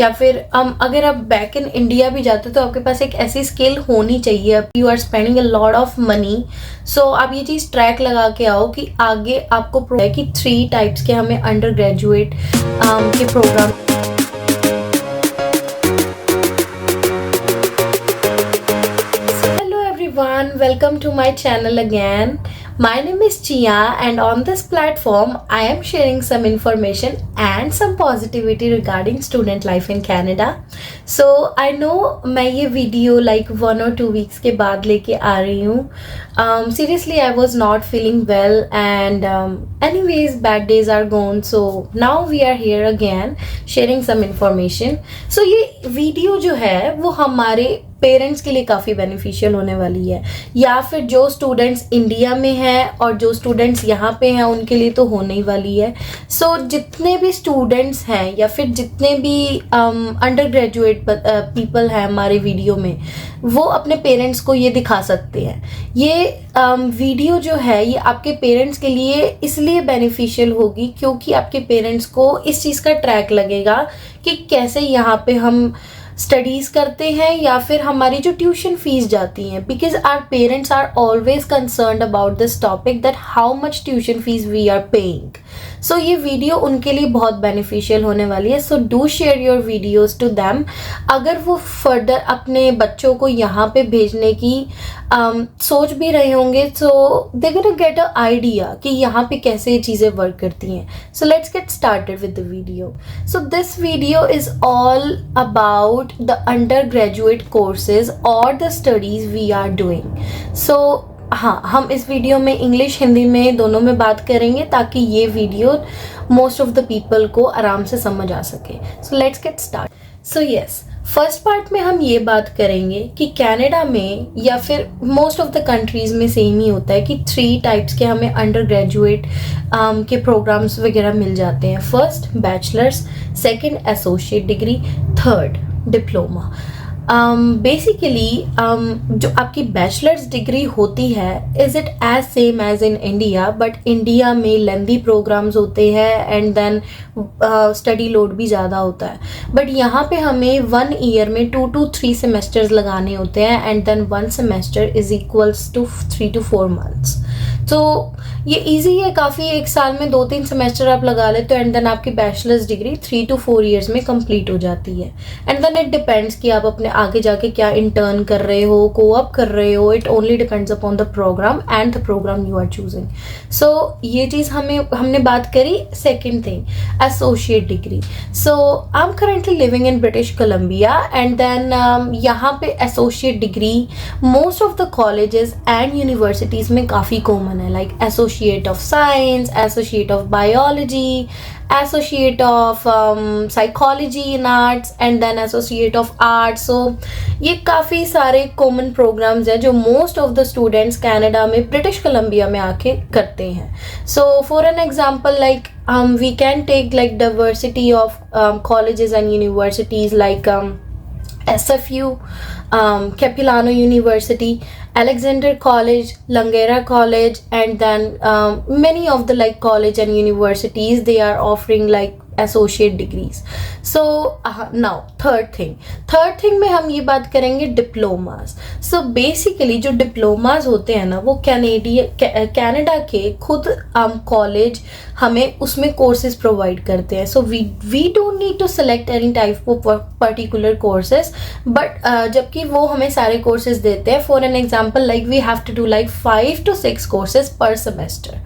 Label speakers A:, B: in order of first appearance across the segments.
A: या फिर अगर आप बैक इन इंडिया भी जाते हो तो आपके पास एक ऐसी स्किल होनी चाहिए। अब you are spending a lot of money, so आप ये चीज़ ट्रैक लगा के आओ कि आगे आपको कि 3 टाइप्स के हमें अंडर ग्रेजुएट के programme. Welcome to my channel again. My name is Chia and on this platform I am sharing some information and some positivity regarding student life in Canada. So I know मैं ये video like 1 or 2 weeks के बाद लेके आ रही हूँ. Seriously I was not feeling well and anyways bad days are gone, so now we are here again sharing some information. So ये video जो है वो हमारे पेरेंट्स के लिए काफ़ी बेनिफिशियल होने वाली है, या फिर जो स्टूडेंट्स इंडिया में हैं और जो स्टूडेंट्स यहाँ पे हैं उनके लिए तो होने ही वाली है। सो जितने भी स्टूडेंट्स हैं या फिर जितने भी अंडर ग्रेजुएट पीपल हैं हमारे वीडियो में, वो अपने पेरेंट्स को ये दिखा सकते हैं। ये वीडियो जो है ये आपके पेरेंट्स के लिए इसलिए बेनिफिशियल होगी क्योंकि आपके पेरेंट्स को इस चीज़ का ट्रैक लगेगा कि कैसे यहाँ पे हम स्टडीज़ करते हैं या फिर हमारी जो ट्यूशन फीस जाती हैं, because our parents are always concerned about this topic that how much tuition fees we are paying. So ये वीडियो उनके लिए बहुत बेनिफिशियल होने वाली है। So do share your videos to them. अगर वो फर्दर अपने बच्चों को यहाँ पे भेजने की सोच भी रहे होंगे, so they gonna get a idea कि यहाँ पे कैसे ये चीज़ें वर्क करती हैं। So let's get started with the video. So this video is all about the undergraduate courses or the studies we are doing. So हाँ, हम इस वीडियो में इंग्लिश हिंदी में दोनों में बात करेंगे ताकि ये video most of the people को आराम से समझ आ सके। सो let's get start. So yes, first part में हम ये बात करेंगे कि कनाडा में या फिर मोस्ट ऑफ द कंट्रीज़ में सेम ही होता है कि 3 टाइप्स के हमें अंडर ग्रेजुएट के प्रोग्राम्स वगैरह मिल जाते हैं। First bachelors, second associate degree, third diploma. Basically जो आपकी बैचलर्स डिग्री होती है is it as same as in India, but India में लेंदी प्रोग्राम्स होते हैं एंड देन स्टडी लोड भी ज़्यादा होता है। बट यहाँ पे हमें 1 ईयर में 2 to 3 सेमेस्टर्स लगाने होते हैं and then 1 semester is equals to 3 to 4 months। तो ये इजी है काफ़ी, एक साल में 2-3 सेमेस्टर आप लगा लेते हो एंड देन आपकी बैचलर्स डिग्री 3 to 4 years में कंप्लीट हो जाती है। एंड देन इट डिपेंड्स कि आप अपने आगे जाके क्या इंटर्न कर रहे हो, कोऑप कर रहे हो। It only depends upon the program and the program you are choosing. So ये चीज़ हमने बात करी। Second thing, associate degree. So I am currently living in British Columbia and then यहाँ पे associate degree most of the colleges and universities में काफ़ी common है, like associate of science, associate of biology, associate of psychology in arts and then associate of arts। so ये काफ़ी सारे common programmes हैं जो most of the students Canada में British Columbia में आके करते हैं। So for an example like we can take like diversity of colleges and universities like SFU, Capilano University, Alexander College, Langara College, and then many of the like college and universities, they are offering like associate degrees. So now third thing में हम ये बात करेंगे diplomas. So basically जो diplomas होते हैं ना वो कनाडा के खुद कॉलेज हमें उसमें कोर्सेज प्रोवाइड करते हैं। So we don't need to select any type of particular courses, but जबकि वो हमें सारे कोर्सेज देते हैं। For an example like we have to do like 5 to 6 courses per semester,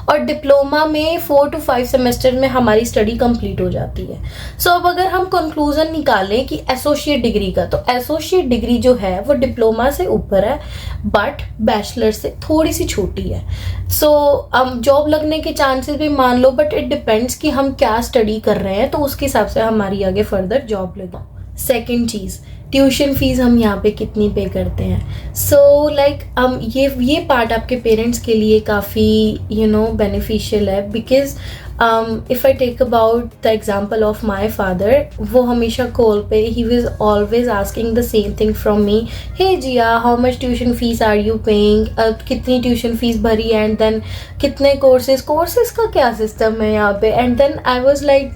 A: और डिप्लोमा में 4 to 5 सेमेस्टर में हमारी स्टडी कंप्लीट हो जाती है। सो अब अगर हम कंक्लूजन निकालें कि एसोसिएट डिग्री का, तो एसोसिएट डिग्री जो है वो डिप्लोमा से ऊपर है बट बैचलर से थोड़ी सी छोटी है। सो जॉब लगने के चांसेस भी मान लो, बट इट डिपेंड्स कि हम क्या स्टडी कर रहे हैं, तो उसके हिसाब से हमारी आगे फर्दर जॉब लगे। सेकेंड चीज़, ट्यूशन फीस हम यहाँ पे कितनी पे करते हैं। सो लाइक ये पार्ट आपके पेरेंट्स के लिए काफ़ी बेनिफिशियल है, because if I take about the example of my father, वो हमेशा कॉल पे ही was always asking the same thing from me, hey Jiya how much tuition fees are you paying, कितनी ट्यूशन फीस भरी, एंड देन कितने courses का क्या system है यहाँ पे, and then I was like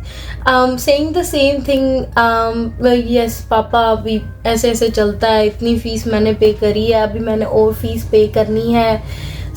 A: saying the same thing, yes papa अभी ऐसे ऐसे चलता है, इतनी फ़ीस मैंने पे करी है, अभी मैंने और फीस पे करनी है,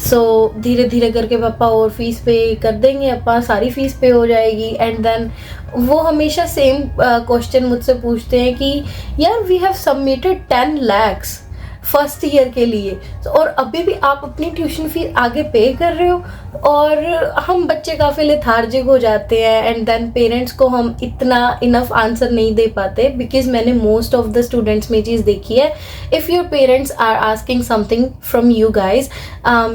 A: सो धीरे धीरे करके पापा और फीस पे कर देंगे, अपा सारी फीस पे हो जाएगी। एंड देन वो हमेशा सेम क्वेश्चन मुझसे पूछते हैं कि यार we have submitted 10 lakhs first year के लिए, और अभी भी आप अपनी ट्यूशन फीस आगे पे कर रहे हो, और हम बच्चे काफ़ी लेथार्जिक हो जाते हैं, एंड देन पेरेंट्स को हम इतना इनफ आंसर नहीं दे पाते, बिकॉज मैंने मोस्ट ऑफ द स्टूडेंट्स में चीज़ देखी है, if your parents are asking something from you guys,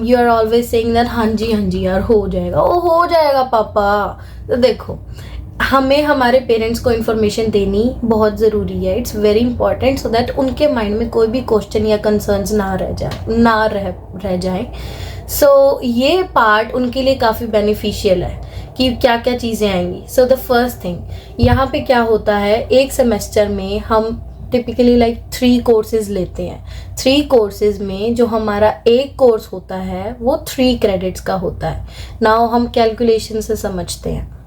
A: you are always saying that हाँ जी यार हो जाएगा, ओ हो जाएगा पापा। तो देखो, हमें हमारे पेरेंट्स को इन्फॉर्मेशन देनी बहुत ज़रूरी है, it's very important, so that उनके माइंड में कोई भी क्वेश्चन या कंसर्न्स ना रह जाए। सो ये पार्ट उनके लिए काफ़ी बेनिफिशियल है कि क्या क्या चीज़ें आएंगी। सो द फर्स्ट थिंग, यहाँ पे क्या होता है, एक सेमेस्टर में हम टिपिकली लाइक 3 कोर्सेज लेते हैं। 3 कोर्सेज में जो हमारा एक कोर्स होता है वो 3 क्रेडिट्स का होता है। नाउ हम कैलकुलेशन से समझते हैं।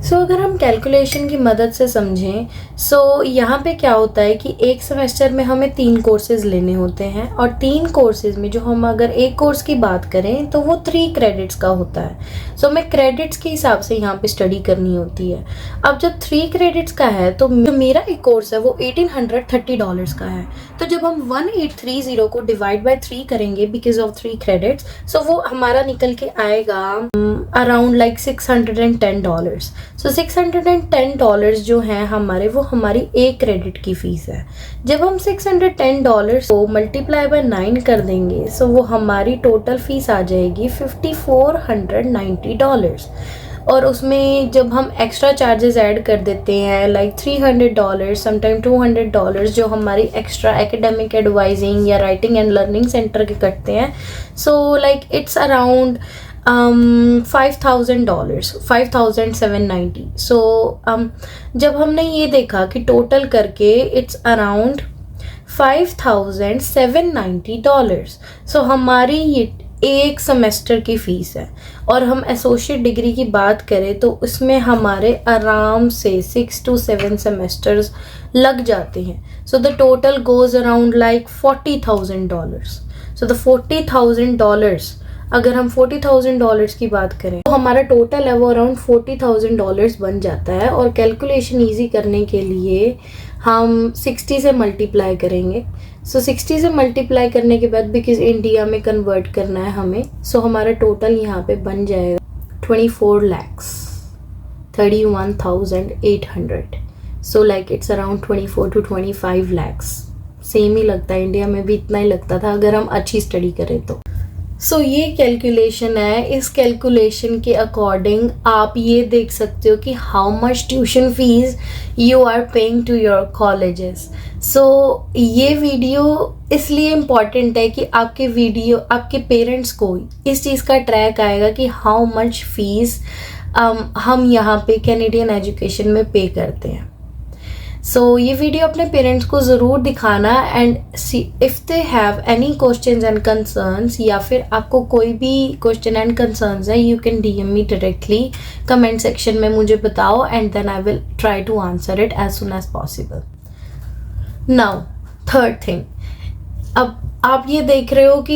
A: सो अगर हम कैलकुलेशन की मदद से समझें, सो यहाँ पे क्या होता है कि एक सेमेस्टर में हमें 3 कोर्सेज लेने होते हैं, और 3 कोर्सेज में जो हम अगर एक कोर्स की बात करें तो वो 3 क्रेडिट्स का होता है। सो हमें क्रेडिट्स के हिसाब से यहाँ पे स्टडी करनी होती है। अब जब 3 क्रेडिट्स का है तो जो मेरा एक कोर्स है वो $1830 का है। तो जब हम 1830 को डिवाइड बाई 3 करेंगे बिकॉज ऑफ 3 क्रेडिट्स, सो वो हमारा निकल के आएगा अराउंड लाइक $610। सो $610 जो है हमारे, वो हमारी एक क्रेडिट की फीस है। जब हम $610 को मल्टीप्लाई बाय 9 कर देंगे, सो वो हमारी टोटल फीस आ जाएगी $5490। और उसमें जब हम एक्स्ट्रा चार्जेस ऐड कर देते हैं लाइक $300, समटाइम $200 जो हमारी एक्स्ट्रा एकेडमिक एडवाइजिंग या राइटिंग एंड लर्निंग सेंटर के कटते हैं, सो लाइक इट्स अराउंड $5,790। सो जब हमने ये देखा कि टोटल करके इट्स अराउंड $5,790। सो हमारी ये एक सेमेस्टर की फ़ीस है। और हम एसोसिएट डिग्री की बात करें तो उसमें हमारे आराम से 6 to 7 सेमेस्टर्स लग जाते हैं। So the total goes around like $40,000। So the $40,000, अगर हम $40,000 की बात करें तो हमारा टोटल है वो अराउंड $40,000 बन जाता है। और कैलकुलेशन ईजी करने के लिए हम 60 से मल्टीप्लाई करेंगे। सो 60 से मल्टीप्लाई करने के बाद, बिकॉज इंडिया में कन्वर्ट करना है हमें, सो हमारा टोटल यहाँ पे बन जाएगा 24,31,800। So like it's around 24 to 25 lakhs। Same ही लगता है, इंडिया में भी इतना ही लगता था अगर हम अच्छी स्टडी करें तो। सो ये कैलकुलेशन है। इस कैलकुलेशन के अकॉर्डिंग आप ये देख सकते हो कि how much tuition fees you are paying to your colleges. So ये वीडियो इसलिए इम्पॉर्टेंट है कि आपके पेरेंट्स को इस चीज़ का ट्रैक आएगा कि हाउ मच फीस हम यहाँ पे कैनेडियन एजुकेशन में पे करते हैं। सो ये वीडियो अपने पेरेंट्स को ज़रूर दिखाना, and if they have any questions and concerns, या फिर आपको कोई भी क्वेश्चन एंड कंसर्न्स है, you can DM me directly comment section में, मुझे बताओ, and then I will try to answer it as soon as possible. Now third thing, अब आप ये देख रहे हो कि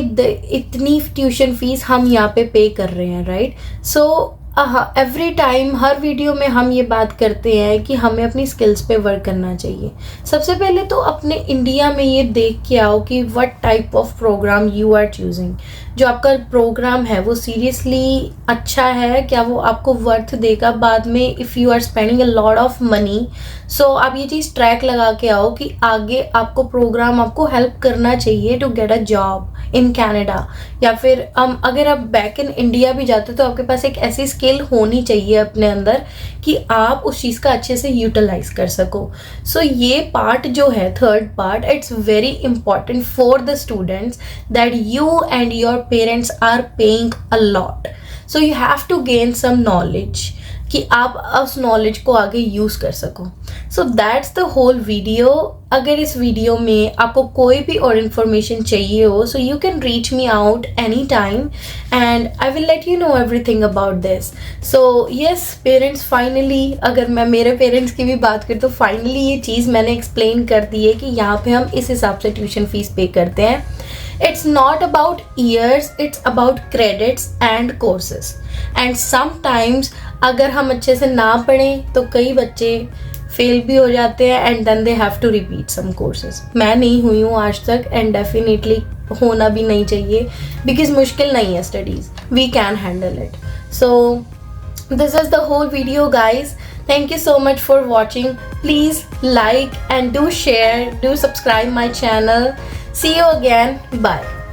A: इतनी ट्यूशन फीस हम यहाँ पे कर रहे हैं, राइट? सो एवरी टाइम हर वीडियो में हम ये बात करते हैं कि हमें अपनी स्किल्स पे वर्क करना चाहिए। सबसे पहले तो अपने इंडिया में ये देख के आओ कि what type of program you are choosing. जो आपका प्रोग्राम है वो सीरियसली अच्छा है क्या, वो आपको वर्थ देगा बाद में if you are spending a lot of money. So आप ये चीज़ ट्रैक लगा के आओ कि आगे आपको प्रोग्राम आपको हेल्प करना चाहिए to get a job in Canada, या फिर अगर आप बैक इन इंडिया भी जाते तो आपके पास एक ऐसी स्किल होनी चाहिए अपने अंदर कि आप उस चीज़ का अच्छे से यूटिलाइज कर सको। सो ये पार्ट जो है, third part, it's very important for the students that you and your parents are paying a lot. So you have to gain some knowledge कि आप उस नॉलेज को आगे यूज़ कर सको. So that's the whole video. अगर इस video में आपको कोई भी और इन्फॉर्मेशन चाहिए हो, so you can reach me out any time and I will let you know everything about this. So yes parents, finally अगर मैं मेरे पेरेंट्स की भी बात करूँ तो फाइनली ये चीज़ मैंने एक्सप्लेन कर दी है कि यहाँ पे हम इस हिसाब से ट्यूशन फीस पे करते हैं. It's not about years, it's about credits and courses. And sometimes अगर हम अच्छे से ना पढ़ें तो कई बच्चे फेल भी हो जाते हैं and then they have to repeat some courses. मैं नहीं हुई हूँ आज तक and definitely होना भी नहीं चाहिए because मुश्किल नहीं है studies. We can handle it. So this is the whole video, guys. Thank you so much for watching. Please like and do share, do subscribe my channel. See you again. Bye.